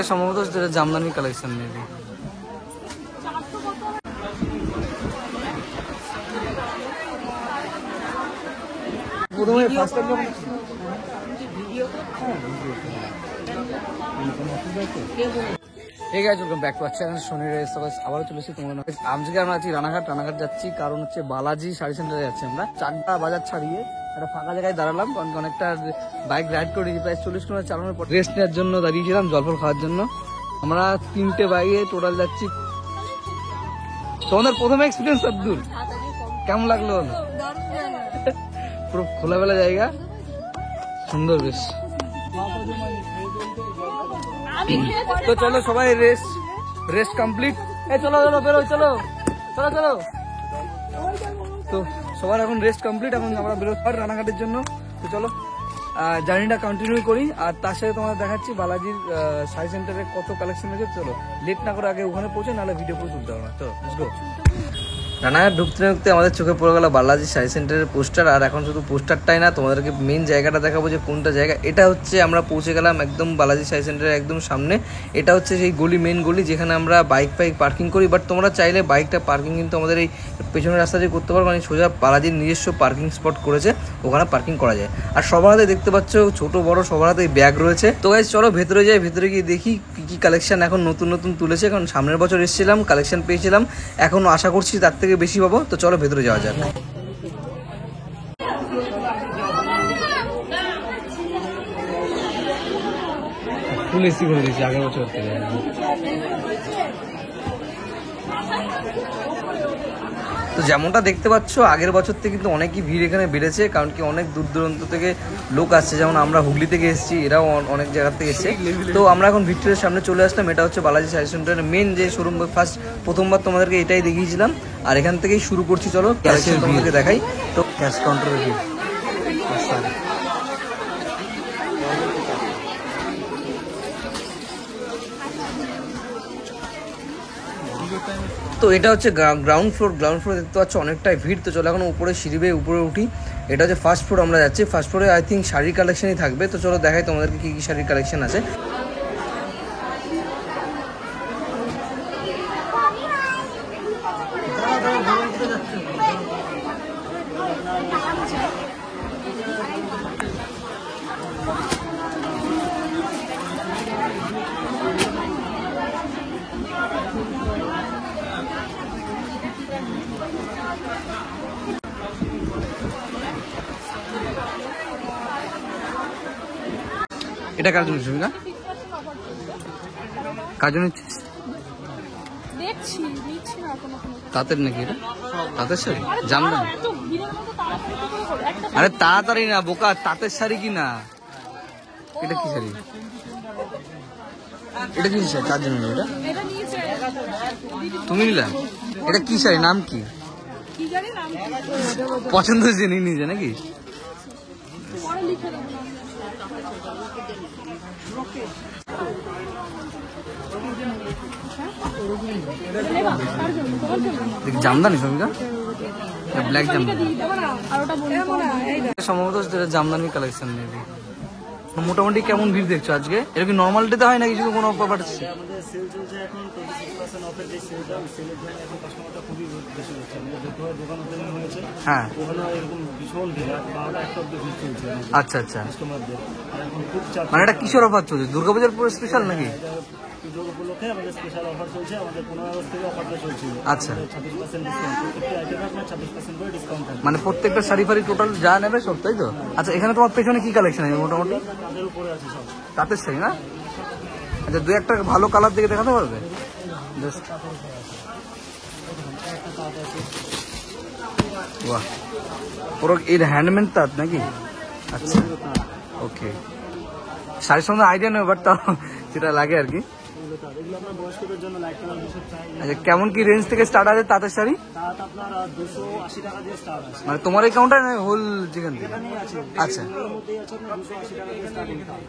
সম্ভবত যেটা জামদানি কালেকশন নেবে। প্রথমে ফার্স্ট টাইম এই guys welcome back to our channel সোনি রেস। আবারও চলে এসেছি তোমাদের আজকে আমরা আছি রানাঘাট যাচ্ছি, কারণ হচ্ছে বালাজি শাড়ি সেন্টারে যাচ্ছি আমরা। চাকদা বাজার ছাড়িয়ে একটা ফাঁকা জায়গায় দাঁড়ালাম, কারণ অনেকটা বাইক রাইড করে প্রায় 40 কিলোমিটার চালানোর পর রেস্ট নেওয়ার জন্য দাঁড়িয়েছিলাম, জলফল খাওয়ার জন্য। আমরা 3টে বাইকে টোটাল যাচ্ছি। তোমাদের প্রথম এক্সপিরিয়েন্স আব্দুল কেমন লাগলো? পুরো খোলামেলা জায়গা, সুন্দর বেশ। তো চলো সবাই রেস্ট কমপ্লিট। চলো বেরো, চলো। তো সবার এখন রেস্ট কমপ্লিট, এখন আমরা বেরো রানাঘাটের জন্য। তো চলো জার্নিটা কন্টিনিউ করি, আর তার সাথে তোমাদের দেখাচ্ছি বালাজির শাড়ি সেন্টারে কত কালেকশন হয়েছে। চলো লেট না করে আগে ওখানে পৌঁছে, নাহলে ভিডিও করে তুলতে হবে না। চলো লেটস গো। রানাঘাট ঢুকতে আমাদের চোখে পড়ে গেল বালাজি শাড়ি সেন্টারের পোস্টার। আর এখন শুধু পোস্টারটাই না, তোমাদেরকে মেন জায়গাটা দেখাবো যে কোনটা জায়গা। এটা হচ্ছে আমরা পৌঁছে গেলাম একদম বালাজি শাড়ি সেন্টারের একদম সামনে। এটা হচ্ছে সেই মেন গলি যেখানে আমরা বাইক পার্কিং করি। বাট তোমরা চাইলে বাইকটা পার্কিং কিন্তু আমাদের এই পেছনের রাস্তা দিয়ে করতে পারো, মানে সোজা বালাজির নিজস্ব পার্কিং স্পট করেছে, ওখানে পার্কিং করা যায়। আর সবার হাতে দেখতে পাচ্ছ ছোট বড় সবার হাতে ব্যাগ রয়েছে। তো গাইস চলো ভেতরে যাই, ভেতরে গিয়ে দেখি কি কালেকশন এখন নতুন তুলেছে। কারণ সামনের বছর এসেছিলাম, কালেকশন পেয়েছিলাম, এখনো আশা করছি তার থেকে বেশি পাবো। তো চলো ভেতরে যাওয়া যাক। ফুল এসি করে দিয়েছি আগের বছর থেকে। তো যেমনটা দেখতে পাচ্ছ আগের বছর থেকে কিন্তু অনেকই ভিড় এখানে বেড়েছে, কারণ কি অনেক দূর দূরান্ত থেকে লোক আসছে। যেমন আমরা হুগলি থেকে এসেছি, এরাও অনেক জায়গা থেকে এসেছে। তো আমরা এখন ভিক্টোরিয়ার সামনে চলে আসলাম। এটা হচ্ছে বালাজি শাড়ি সেন্টারের মেন যে শোরুম। প্রথমবার তোমাদেরকে এটাই দেখিয়েছিলাম, আর এখান থেকেই শুরু করছি। চলো কালেকশন তোমাদেরকে দেখাই। তো ক্যাশ কাউন্টারের ভিড়, তো এটা হচ্ছে গ্রাউন্ড ফ্লোর দেখতে পাচ্ছ অনেকটাই ভিড়। তো চলো এখন উপরে সিঁড়ি বেয়ে উপরে উঠি। এটা হচ্ছে ফার্স্ট ফ্লোর আমরা যাচ্ছি। ফার্স্ট ফ্লোরে আই থিঙ্ক শাড়ির কালেকশনই থাকবে। তো চলো দেখাই তোমাদেরকে কি কি শাড়ির কালেকশন আছে। এটা কার জন্য সুবিধা? কার জন্য তাঁতের নাকি? এটা তাঁতের শাড়ি জামদানি? আরে তাড়াতাড়ি না বোকা, তাঁতের শাড়ি কি না? এটা কি শাড়ি? এটা কি শাড়ি? কার জন্য এটা? তুমি নিলা? এটা কি শাড়ি, নাম কি? পছন্দ জেনে নিজে নাকি? জামদানি সঙ্গা, ব্ল্যাক জামদানি সম্ভবত জামদানি কালেকশন নেবে। মোটামুটি কেমন ভিড় দেখছো আজকে? এটা কি নর্মাল ডেতে হয় নাকি শুধু কোনো অফার পাঠাচ্ছে? হ্যাঁ আচ্ছা আচ্ছা, মানে এটা কিসের অফার চলছে? দুর্গাপূজার পুরো স্পেশাল নাকি? আচ্ছা, মানে প্রত্যেকটা শাড়ি ফাড়ি টোটাল যা নেবে সব, তাই তো? আচ্ছা, এখানে তোমার পেছনে কি কালেকশন আছে মোটামুটি? তাঁতের শাড়ি না? আচ্ছা, দু একটা ভালো কালার দিকে দেখাতে পারবে? বাহ, পুরো এর হ্যান্ডমেড তাঁত নাকি? আচ্ছা ওকে, শাড়ির সঙ্গে আইডিয়া নেই, বাট তাও যেটা লাগে আর কি। আচ্ছা, কেমন কি রেঞ্জ থেকে স্টার্ট আছে তাঁতের শাড়ি? মানে তোমার এই কাউন্টার হোল যেখান থেকে? আচ্ছা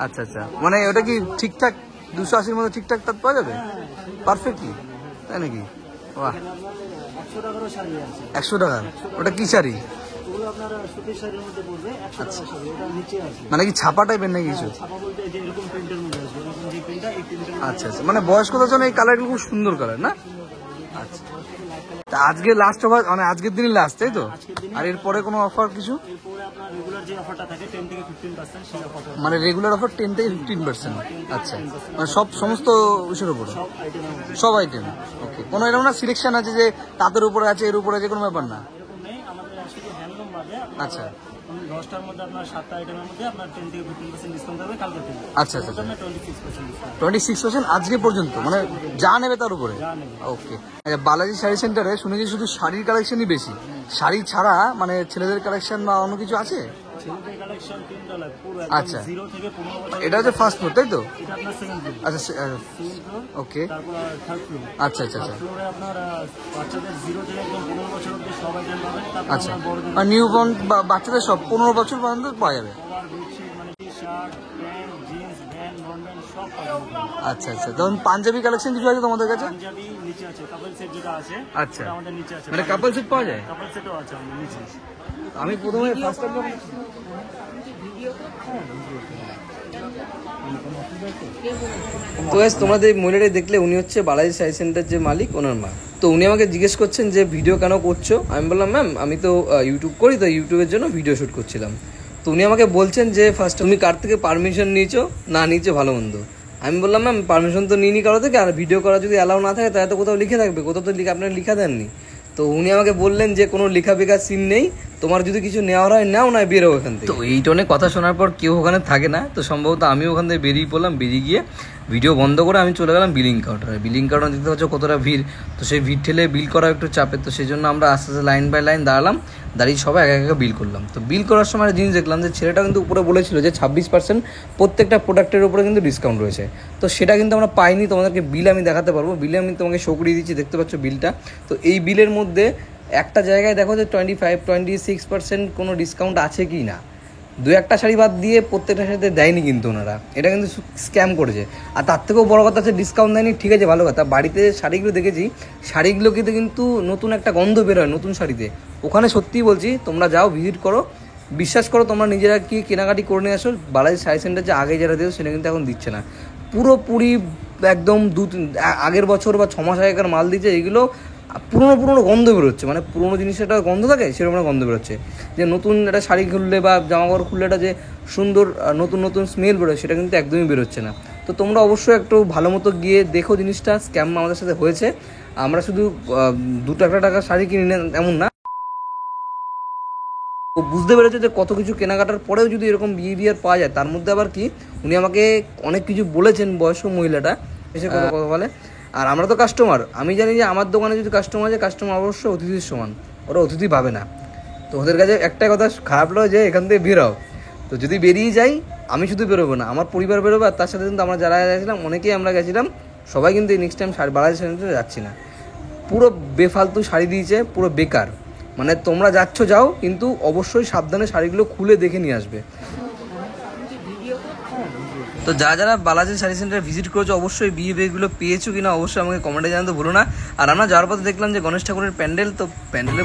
আচ্ছা আচ্ছা, মানে ওটা কি ঠিকঠাক 280-র মধ্যে ঠিকঠাক তাঁত পাওয়া যাবে পারফেক্টলি, তাই নাকি? বাহ, 100 টাকা? ওটা কি শাড়ি? মানে কি ছাপা টাইপের নাকি কিছু? যে প্রিন্টটা এই প্রিন্টের আচ্ছা আচ্ছা, মানে বয়স্কদের জন্য এই কালারগুলো খুব সুন্দর কালার না? আচ্ছা, তা আজকে লাস্ট অফার, মানে আজকের দিনই লাস্ট, তাই তো? আর এরপরে কোনো অফার কিছু? এরপরে আপনার রেগুলার যে অফারটা থাকে 10 থেকে 15% সেই অফারটা, মানে রেগুলার অফার 10 থেকে 15%? আচ্ছা, মানে সমস্ত ইসের উপরে, সব আইটেম সব আইটেম? ওকে, কোনো এরকম না সিলেকশন আছে যে তাদের উপরে আছে এর উপরে আছে, কোনো ব্যাপার না? এরকম নেই, আমাদের শুধু হ্যান্ডলুম বাদে আচ্ছা 10টার মধ্যে আপনার 7টা আইটেমের মধ্যে আপনার 10 থেকে 15% ডিসকাউন্ট হবে কালকে থেকে। আচ্ছা আচ্ছা, 26% ডিসকাউন্ট, 26% আজকে পর্যন্ত, মানে যা নেবে তার উপরে? যা নেবে। ওকে, আচ্ছা, বালাজি শাড়ি সেন্টারে শুনেছি শুধু শাড়ির কালেকশনই বেশি, শাড়ি ছাড়া মানে ছেলেদের কালেকশন বা অন্য কিছু আছে? ছেলেদের কালেকশন $3 পুরো আচ্ছা, 0 থেকে 15 বছর। এটা হচ্ছে ফার্স্ট ফ্লোর, তাই তো? এটা আপনার সেকেন্ড ফ্লোর। আচ্ছা, সেকেন্ড ফ্লোর, ওকে, তারপর থার্ড ফ্লোর। আচ্ছা আচ্ছা আচ্ছা, ফ্লোরে আপনার বাচ্চাদের 0 থেকে একদম 15 বছর অবধি সব আইটেম পাবেন। তারপর আচ্ছা, আপনার বড়দের আর নিউ বর্ন বাচ্চাদের সব 15 বছর পর্যন্ত পাওয়া যাবে? কভার, বেডশিট, মানে টি-শার্ট, প্যান্ট, জিন্স, ভ্যান, নন-ভ্যান সব পাবেন। আচ্ছা আচ্ছা, তখন পাঞ্জাবি কালেকশন কিছু আছে তোমাদের কাছে? পাঞ্জাবি নিচে আছে, কাপল সেট যেটা আছে আচ্ছা, ওটা আমাদের নিচে আছে। মানে কাপল সেট পাওয়া যায়? কাপল সেটও আছে আমাদের নিচে। আমি প্রথমে ফার্স্ট টাইম তো গাইস, তোমাদের এই মহিলাটাই দেখলে, উনি হচ্ছে বালাজি শাড়ি সেন্টার যে মালিক, ওনার মা। তো উনি আমাকে জিজ্ঞেস করছেন যে ভিডিও কেন করছো? আমি বললাম ম্যাম আমি তো ইউটিউব করি, তো ইউটিউবের জন্য ভিডিও শ্যুট করছিলাম। তো উনি আমাকে বলছেন যে ফার্স্ট তুমি কার থেকে পারমিশন নিয়েছো না নিয়েছো ভালো মন্দ। আমি বললাম ম্যাম পারমিশন তো নিইনি কারো থেকে, আর ভিডিও করা যদি অ্যালাউ না থাকে তাহলে তো কোথাও লিখে থাকবে, কোথাও তো আপনারা লিখা দেননি। তো উনি আমাকে বললেন যে কোনো লেখা বেকার সিন নেই, তোমার যদি কিছু নেওয়ার হয় নাও, না বেরো ওখান থেকে। তো এই টোনে কথা শোনার পর কেউ ওখানে থাকে না, তো সম্ভবত আমি ওখান থেকে বেরিয়ে পড়লাম। বেরিয়ে গিয়ে ভিডিও বন্ধ করে আমি চলে গেলাম বিলিং কাউন্টারে। বিলিং কাউন্টার দেখতে পাচ্ছ কতটা ভিড়, তো সেই ভিড় ঠেলে বিল করা একটু চাপের, তো সেই জন্য আমরা আস্তে আস্তে লাইন বাই লাইন দাঁড়ালাম, দাঁড়িয়ে সবাই এক এক বিল করলাম। তো বিল করার সময় জিনিস দেখলাম যে ছেলেটা কিন্তু উপরে বলেছিল যে 26% প্রত্যেকটা প্রোডাক্টের উপরে কিন্তু ডিসকাউন্ট রয়েছে, তো সেটা কিন্তু আমরা পাইনি। তোমাদেরকে বিল আমি দেখাতে পারবো, বিলে আমি তোমাকে শো করিয়ে দিচ্ছি, দেখতে পাচ্ছ বিলটা। তো এই বিলের মধ্যে একটা জায়গায় দেখো যে 25-26% কোনো ডিসকাউন্ট আছে কি না, দু একটা শাড়ি বাদ দিয়ে প্রত্যেকটা শাড়িতে দেয়নি কিন্তু ওনারা, এটা কিন্তু স্ক্যাম করেছে। আর তার থেকেও বড় কথা আছে ডিসকাউন্ট দেয়নি, ঠিক আছে ভালো কথা, বাড়িতে শাড়িগুলো দেখেছি, শাড়িগুলোকে কিন্তু নতুন একটা গন্ধ বেরোয় নতুন শাড়িতে। ওখানে সত্যিই বলছি, তোমরা যাও ভিজিট করো, বিশ্বাস করো, তোমরা নিজেরা কি কেনাকাটি করে নিয়ে আসো। বালাজি শাড়ি সেন্টার যে আগে যারা দিত সেটা কিন্তু এখন দিচ্ছে না, পুরোপুরি একদম আগের বছর বা 6 মাস আগেকার মাল দিচ্ছে। এগুলো পুরোনো গন্ধ বেরোচ্ছে, মানে পুরোনো জিনিসের একটা গন্ধ থাকে সেরকম একটা গন্ধ বেরোচ্ছে। যে নতুন একটা শাড়ি খুললে বা জামা কাপড় খুললে একটা যে সুন্দর নতুন স্মেল বেরোয়, সেটা কিন্তু একদমই বেরোচ্ছে না। তো তোমরা অবশ্যই একটু ভালো মতো গিয়ে দেখো জিনিসটা। স্ক্যাম আমাদের সাথে হয়েছে, আমরা শুধু 2 টাকা শাড়ি কিনি না এমন না, ও বুঝতে পেরেছে যে কত কিছু কেনাকাটার পরেও যদি এরকম বিহেভিয়ার পাওয়া যায়। তার মধ্যে আবার কি, উনি আমাকে অনেক কিছু বলেছেন, বয়স্ক মহিলাটা এসে কথা বলে। আর আমরা তো কাস্টমার, আমি জানি যে আমার দোকানে যদি কাস্টমার আছে, কাস্টমার অবশ্যই অতিথির সমান, ওরা অতিথি পাবে না। তো ওদের কাছে একটাই কথা খারাপ লাগে যে এখান থেকে বেরোও। তো যদি বেরিয়ে যাই, আমি শুধু বেরোবো না, আমার পরিবার বেরোবে, আর তার সাথে কিন্তু আমরা যারা গেছিলাম অনেকেই আমরা গেছিলাম, সবাই কিন্তু নেক্সট টাইম বালাজি সেন্টারে যাচ্ছি না। পুরো বেফালতু শাড়ি দিয়েছে, পুরো বেকার। মানে তোমরা যাচ্ছ যাও, কিন্তু অবশ্যই সাবধানে শাড়িগুলো খুলে দেখে নিয়ে আসবে। তো যারা বালাজি শাড়ি সেন্টারে ভিজিট করেছো, অবশ্যই বিহেভিয়ারগুলো পেয়েছো কিনা অবশ্যই আমাকে কমেন্টে জানাতে ভুলো না। আর আমরা যাওয়ার পথে দেখলাম যে গণেশ ঠাকুরের প্যান্ডেল, তো প্যান্ডেলে